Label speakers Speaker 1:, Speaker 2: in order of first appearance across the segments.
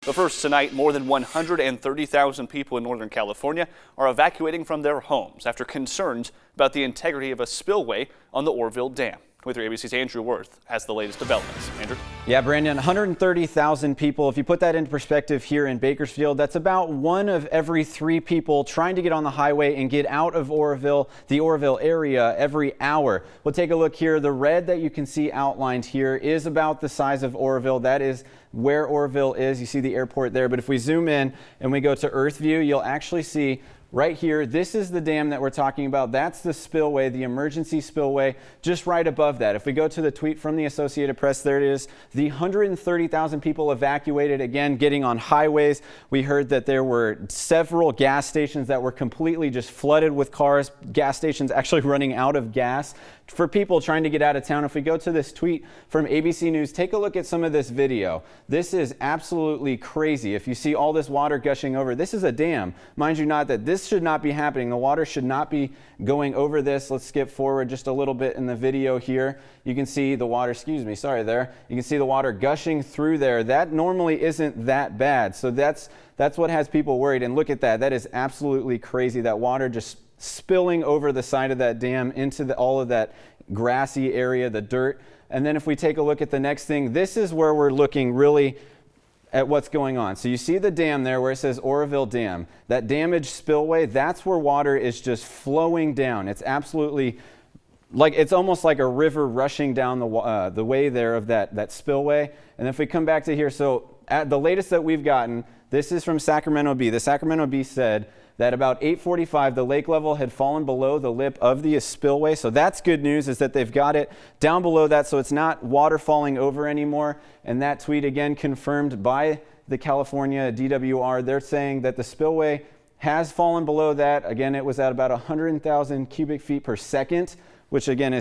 Speaker 1: But first tonight, more than 130,000 people in Northern California are evacuating from their homes after concerns about the integrity of a spillway on the Oroville Dam. 23 ABC's Andrew Worth has the latest developments. Andrew?
Speaker 2: Yeah, Brandon, 130,000 people. If you put that into perspective here in Bakersfield, that's about 1 of every 3 people trying to get on the highway and get out of Oroville, the Oroville area, every hour. We'll take a look here. The red that you can see outlined here is about the size of Oroville. That is where Oroville is. You see the airport there. But if we zoom in and we go to Earth view, you'll actually see right here, this is the dam that we're talking about. That's the spillway, the emergency spillway, just right above that. If we go to the tweet from the Associated Press, there it is. The 130,000 people evacuated, again, getting on highways. We heard that there were several gas stations that were completely just flooded with cars, gas stations actually running out of gas for people trying to get out of town. If we go to this tweet from ABC News, take a look at some of this video. This is absolutely crazy. If you see all this water gushing over, this is a dam. Mind you not that this should not be happening. The water should not be going over this. Let's skip forward just a little bit in the video here. You can see the water, sorry there. You can see the water gushing through there. That normally isn't that bad. So that's what has people worried. And look at that. That is absolutely crazy. That water just spilling over the side of that dam into all of that grassy area, the dirt. And then if we take a look at the next thing, this is where we're looking really at what's going on. So you see the dam there where it says Oroville Dam. That damaged spillway, that's where water is just flowing down. It's absolutely like, it's almost like a river rushing down the way there of that spillway. And if we come back to here, so at the latest that we've gotten, this is from Sacramento Bee. The Sacramento Bee said that about 8:45, the lake level had fallen below the lip of the spillway. So that's good news, is that they've got it down below that, so it's not water falling over anymore. And that tweet, again, confirmed by the California DWR. They're saying that the spillway has fallen below that. Again, it was at about 100,000 cubic feet per second, which again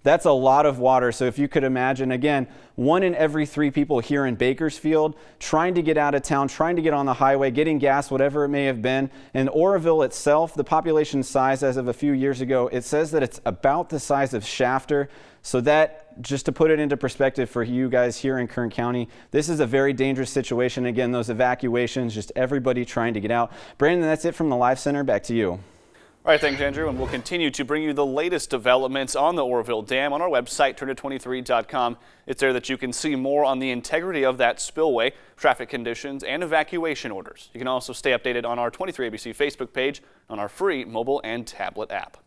Speaker 2: that's a lot of water. So if you could imagine, again, 1 in every 3 people here in Bakersfield trying to get out of town, trying to get on the highway, getting gas, whatever it may have been. And Oroville itself, the population size as of a few years ago, it says that it's about the size of Shafter. So that, just to put it into perspective for you guys here in Kern County, this is a very dangerous situation. Again, those evacuations, just everybody trying to get out. Brandon, that's it from the Live Center. Back to you.
Speaker 1: All right, thanks, Andrew, and we'll continue to bring you the latest developments on the Oroville Dam on our website, turner23.com. It's there that you can see more on the integrity of that spillway, traffic conditions, and evacuation orders. You can also stay updated on our 23 ABC Facebook page on our free mobile and tablet app.